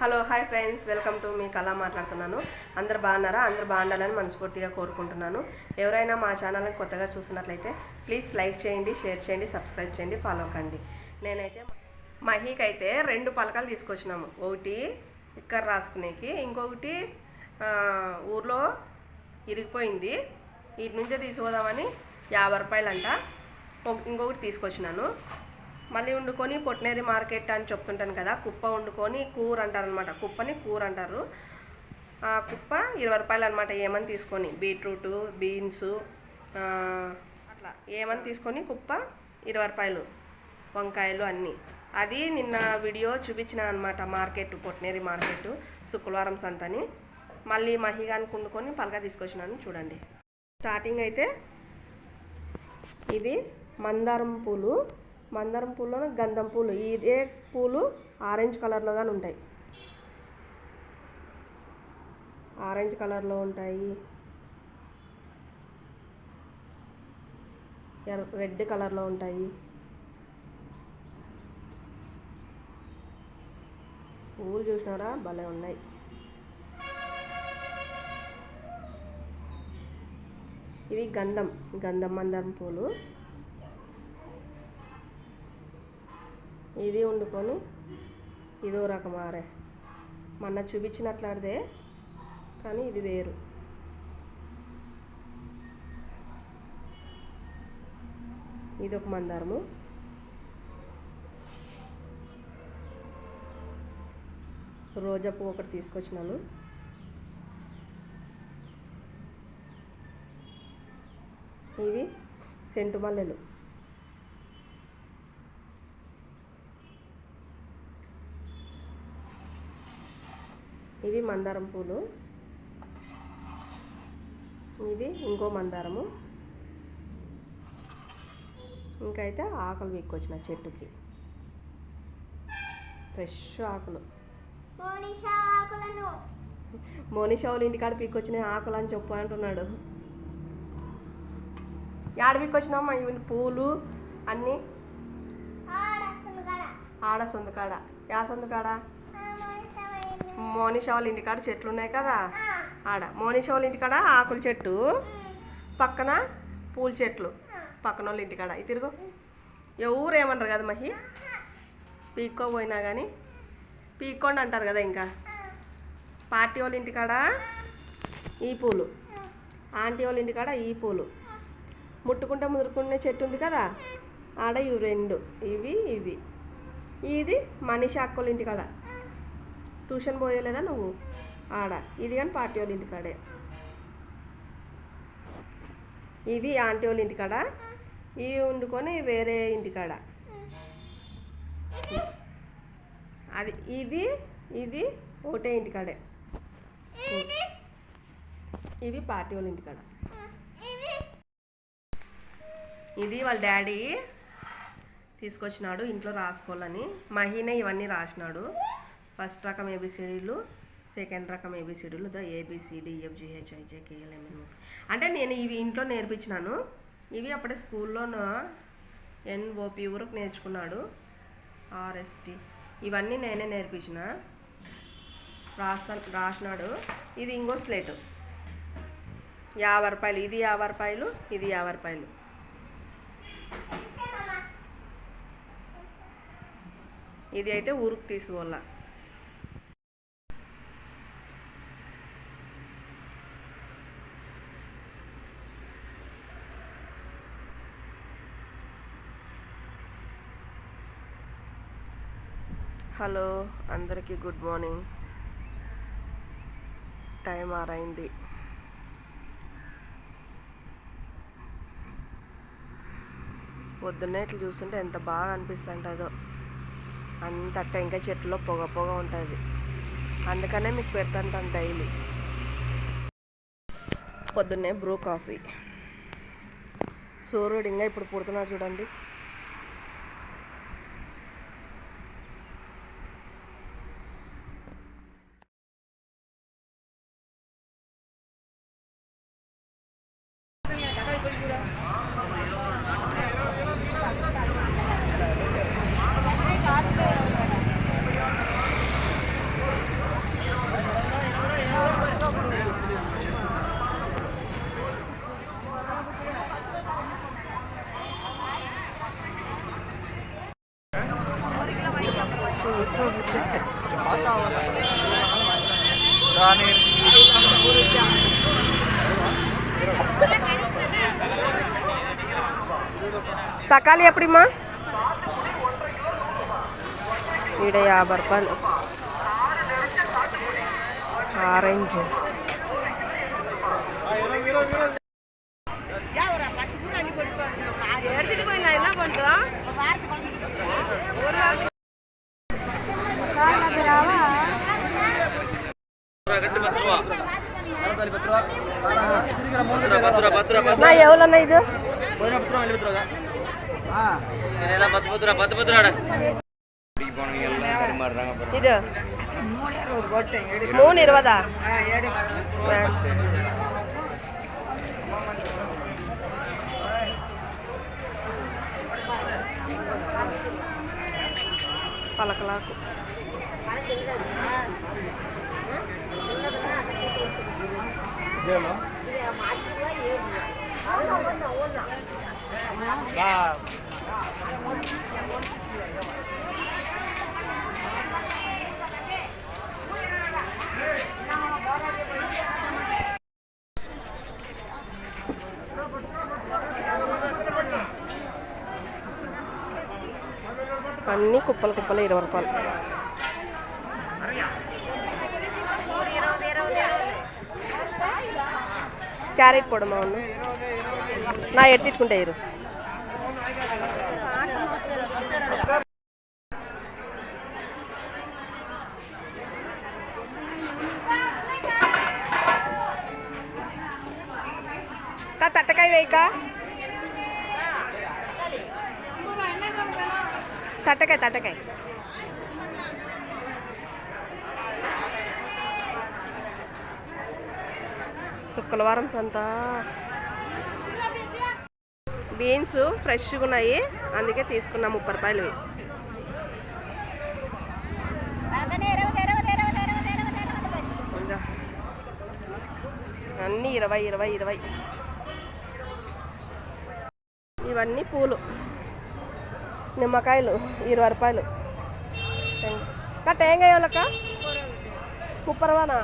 Hello hi friends, welcome to మీ కళ మాట్లాడుతున్నాను. అందరు బాగున్నారా? అందరు బాగుండాలని మనస్ఫూర్తిగా కోరుకుంటున్నాను. ఎవరైనా మా ఛానల్ని కొత్తగా చూసినట్లయితే ప్లీజ్ లైక్ చేయండి, షేర్ చేయండి, సబ్స్క్రైబ్ చేయండి, ఫాలో కండి. నేనైతే మహీకి అయితే 2 పలకలు తీసుకొచ్చినాము. ఒకటి ఇక్కడ రాసుకునేకి, ఇంకొకటి ఊర్లో ఇరిగిపోయింది. వీటి నుంచే తీసుకుపోదామని 50 రూపాయలు అంట. ఇంకొకటి తీసుకొచ్చినాను. మళ్ళీ వండుకొని పొట్నేరి మార్కెట్ అని చెప్తుంటాను కదా, కుప్ప వండుకొని కూర అంటారు అనమాట. కుప్పని కూర అంటారు. ఆ కుప్ప 20 రూపాయలు అనమాట. ఏమని తీసుకొని బీట్రూటు, బీన్సు అట్లా ఏమని తీసుకొని కుప్ప 20 రూపాయలు, వంకాయలు అన్నీ. అది నిన్న వీడియో చూపించిన అనమాట. మార్కెట్, పొట్నేరి మార్కెట్, శుక్రవారం సంతని. మళ్ళీ మహిగానికి వండుకొని పలక తీసుకొచ్చినాను. చూడండి. స్టార్టింగ్ అయితే ఇది మందారం పూలు. మందారం పూల్లో గంధం పూలు. ఇదే పూలు ఆరెంజ్ కలర్లో కానీ ఉంటాయి. ఆరెంజ్ కలర్లో ఉంటాయి, రెడ్ కలర్లో ఉంటాయి. పూలు చూసినారా, భలే ఉన్నాయి. ఇవి గంధం మందారం పూలు. ఇది వండుకొని ఇదో రకం ఆరే. మొన్న చూపించినట్లాడితే కానీ ఇది వేరు. ఇది ఒక మందారము. రోజా పువ్వు ఒకటి తీసుకొచ్చినాను. ఇవి సెంటు మల్లెలు. ఇవి మందారం పూలు. ఇది ఇంకో మందారము. ఇంకైతే ఆకులు వీక్కొచ్చిన చెట్టుకి, ఫ్రెష్ ఆకులు. మోనిషా వాళ్ళ ఇంటికాడ పీక్కొచ్చినాయి ఆకులు అని చెప్పు అంటున్నాడు. యాడ పీక్కొచ్చినామా ఇవి పూలు అన్నీ? ఆడ సొందకాడ. యా సొందకాడ? మోనిషా వాళ్ళ ఇంటికాడ చెట్లు ఉన్నాయి కదా, ఆడ. మోనిషా వాళ్ళ ఇంటికాడ ఆకుల చెట్టు, పక్కన పూల చెట్లు. పక్కన వాళ్ళ ఇంటికాడ ఇది తిరుగు. ఎవరు ఏమన్నారు కదా మహి, పీక్కోపోయినా కానీ పీక్కోండి అంటారు కదా. ఇంకా పార్టీ వాళ్ళ ఇంటికాడ ఈ పూలు, ఆంటీ వాళ్ళ ఇంటికాడ ఈ పూలు. ముట్టుకుంటే ముదురుకునే చెట్టు ఉంది కదా, ఆడ ఇవి 2. ఇవి ఇది మనీషా అక్కల ఇంటికాడ. ట్యూషన్ పోయలేదా నువ్వు? ఆడ. ఇది కానీ పార్టీ వాళ్ళ ఇంటికాడే. ఇవి ఆంటీ వాళ్ళ ఇంటికాడ. ఇవి వండుకొని వేరే ఇంటికాడ. అది ఇది ఒకటే ఇంటికాడే. ఇవి పార్టీ వాళ్ళ ఇంటికాడ. ఇది వాళ్ళ డాడీ తీసుకొచ్చినాడు ఇంట్లో రాసుకోవాలని. మహీనే ఇవన్నీ రాసినాడు. ఫస్ట్ రకం ఏబిసిడీలు, సెకండ్ రకం ఏబిసిడీలు, ABCDEFGHIJKLMN. అంటే నేను ఇవి ఇంట్లో నేర్పించినాను. ఇవి అప్పుడే స్కూల్లోనూ NOP వరకు నేర్చుకున్నాడు. RST ఇవన్నీ నేనే నేర్పించిన. రాసినాడు. ఇది ఇంకో స్లేటు 50 రూపాయలు. ఇది 50 రూపాయలు, ఇది 50 రూపాయలు. ఇది అయితే ఊరికి తీసుకోవాల. హలో అందరికీ గుడ్ మార్నింగ్. టైం 6 అయింది. పొద్దున్నే ఇట్లా చూస్తుంటే ఎంత బాగా అనిపిస్తుంటుందో. అంత టెంకాయ చెట్టులో పొగ ఉంటుంది. అందుకనే మీకు పెడతాంటాను డైలీ. పొద్దున్నే బ్రూ కాఫీ. సూర్యుడు ఇంకా ఇప్పుడు పుడుతున్నాడు చూడండి. తకాలి ఎప్పుడమ్మా? ఈడ 50 రూపాయలు. ఆరెంజ్ ఎవరన్నా ఇది ಇದು 320 పలకలాకు అన్నీ కుప్పలు 20 రూపాయలు. క్యారెట్ పొడమా ఉన్న నా ఎటు తీసుకుంటే ఇరు. తట్టకాయ వేయక తట్టకాయ శుక్రవారం సంత. బీన్స్ ఫ్రెష్గా ఉన్నాయి అందుకే తీసుకున్నా 30 రూపాయలు. అన్నీ 20. ఇవన్నీ పూలు. నిమ్మకాయలు 20 రూపాయలు. టేంగాయ వాళ్ళక 30 రూపాయనా?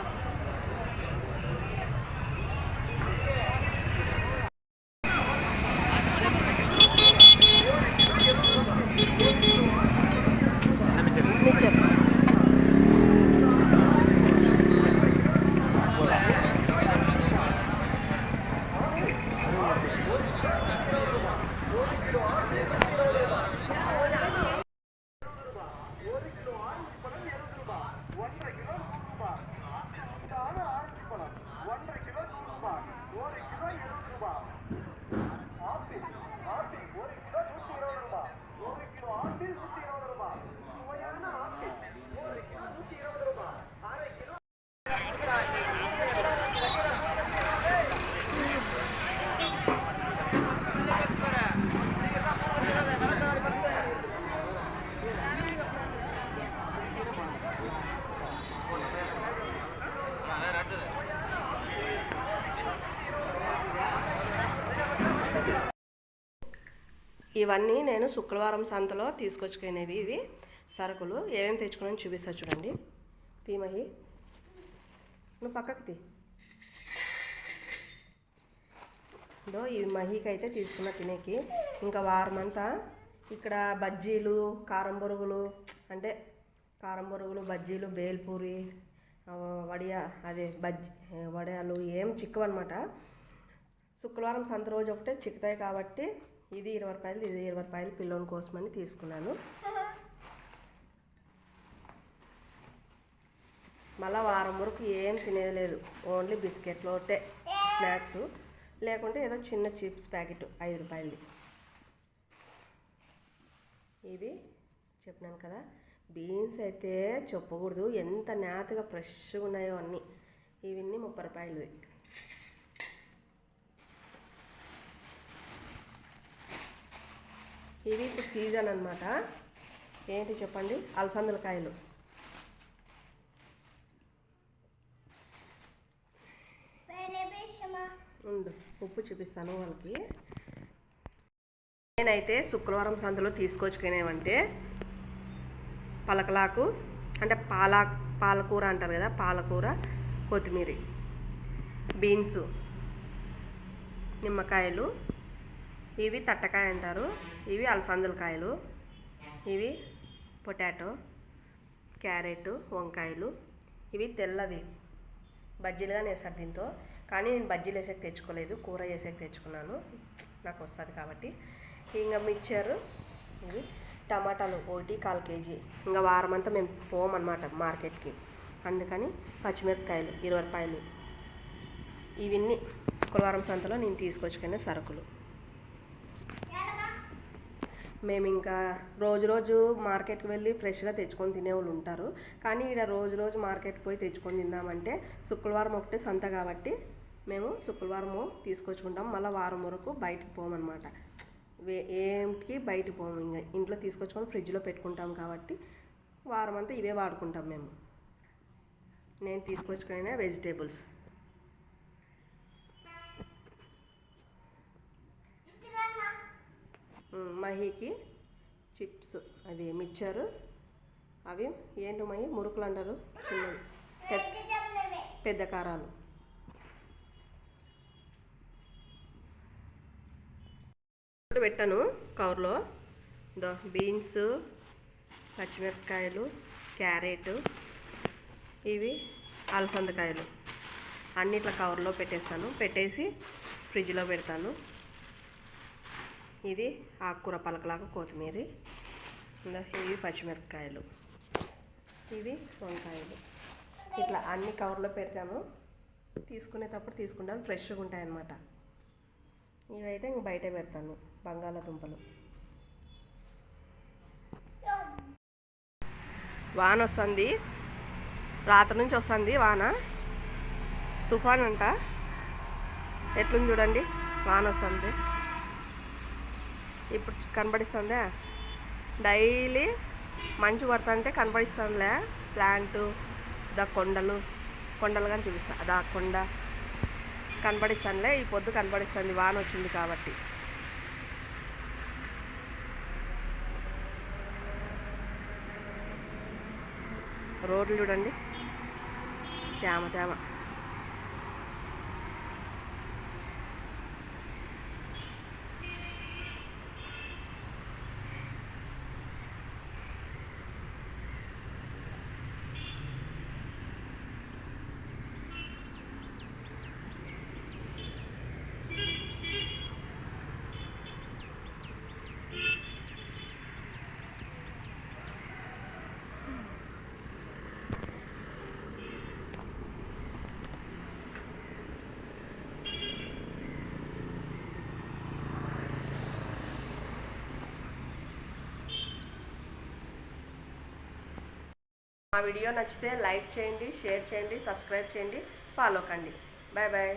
ఇవన్నీ నేను శుక్రవారం సంతలో తీసుకొచ్చుకునేవి. ఇవి సరుకులు ఏమేమి తెచ్చుకుని చూపిస్తా చూడండి. తీమహి నువ్వు పక్కకు తీ. ఇదో ఈ మహికి అయితే తీసుకున్న తినేకి. ఇంకా వారం అంతా ఇక్కడ బజ్జీలు, కారం బొరుగులు, అంటే కారం బొరుగులు, బజ్జీలు, బేల్పూరి, వడియాలు ఏం చిక్కవన్నమాట. శుక్రవారం సంత రోజు ఒకటే చిక్కుతాయి కాబట్టి ఇది 20 రూపాయలు, ఇది 20 రూపాయలు పిల్లోని కోసమని తీసుకున్నాను. మళ్ళీ వారం వరకు ఏం తినేది, ఓన్లీ బిస్కెట్లు ఒకటే స్నాక్స్, లేకుంటే ఏదో చిన్న చిప్స్ ప్యాకెట్ 5 రూపాయలది. ఇవి చెప్పినాను కదా. బీన్స్ అయితే చెప్పకూడదు, ఎంత నేతగా ఫ్రెష్గా ఉన్నాయో అన్నీ. ఇవన్నీ 30 రూపాయలు. ఇవి ఇప్పుడు సీజన్ అన్నమాట. ఏంటి చెప్పండి, అలసందల కాయలు. ఉప్పు చూపిస్తాను వాళ్ళకి. నేనైతే శుక్రవారం సంతలో తీసుకొచ్చుకునేవంటే పలకలాకు అంటే పాలకూర అంటారు కదా, పాలకూర, కొత్తిమీర, బీన్సు, నిమ్మకాయలు, ఇవి తట్టకాయ అంటారు, ఇవి అలసందలకాయలు, ఇవి పొటాటో, క్యారెట్, వంకాయలు, ఇవి తెల్లవి బజ్జీలుగానే వేస్తారు దీంతో. కానీ నేను బజ్జీలు వేసేకి తెచ్చుకోలేదు, కూర వేసేకి తెచ్చుకున్నాను, నాకు వస్తుంది కాబట్టి. ఇంకా మిక్చర్, ఇవి టమాటాలు 1 kg. ఇంకా వారం అంతా మేము పోమన్నమాట మార్కెట్కి, అందుకని పచ్చిమిరపకాయలు 20 రూపాయలు. ఇవన్నీ శుక్రవారం సంతలో నేను తీసుకొచ్చుకునే సరుకులు. మేము ఇంకా రోజు మార్కెట్కి వెళ్ళి ఫ్రెష్గా తెచ్చుకొని తినేవాళ్ళు ఉంటారు, కానీ ఇక్కడ రోజు మార్కెట్కి పోయి తెచ్చుకొని తిందామంటే శుక్రవారం ఒకటే సంత కాబట్టి మేము శుక్రవారము తీసుకొచ్చుకుంటాం. మళ్ళీ వారం వరకు బయటకు పోమన్నమాట, ఏంటికి బయటకు పోము. ఇంకా ఇంట్లో తీసుకొచ్చుకొని ఫ్రిడ్జ్లో పెట్టుకుంటాం కాబట్టి వారం అంతా ఇవే వాడుకుంటాం మేము. నేను తీసుకొచ్చుకునే వెజిటేబుల్స్. మహికి చిప్స్, అది మిక్చరు, అవి ఏంటి మహి మురుకులు అంటారు, చిన్నవి పెద్ద కారాలు. పెట్టాను కవర్లో. బీన్స్, పచ్చిమిరపకాయలు, క్యారెట్, ఇవి అలసందకాయలు అన్నిట్ల కవర్లో పెట్టేస్తాను, పెట్టేసి ఫ్రిడ్జ్లో పెడతాను. ఇది ఆకుకూర పలకలాగా కొత్తిమీర, ఇవి పచ్చిమిరపకాయలు, ఇవి వంకాయలు, ఇట్లా అన్ని కవర్లో పెడతాను. తీసుకునేటప్పుడు తీసుకుంటాను, ఫ్రెష్గా ఉంటాయన్నమాట. ఇవైతే ఇంక బయటే పెడతాను. బంగాళాదుంపలు, వాన వస్తుంది, రాత్రి నుంచి వస్తుంది వాన, తుఫాన్ అంట. ఎట్లుంది చూడండి, వాన వస్తుంది. ఇప్పుడు కనబడిస్తుందా, డైలీ మంచు పడుతుంటే కనబడిస్తుందిలే ప్లాంటు, కొండలు కానీ చూపిస్తా, అదా కొండ కనబడిస్తానులే. ఈ పొద్దు కనబడిస్తుంది, వాన వచ్చింది కాబట్టి. రోడ్లు చూడండి, తేమ. మా వీడియో నచ్చితే లైక్ చేయండి, షేర్ చేయండి, సబ్స్క్రైబ్ చేయండి, ఫాలో కండి. Bye bye.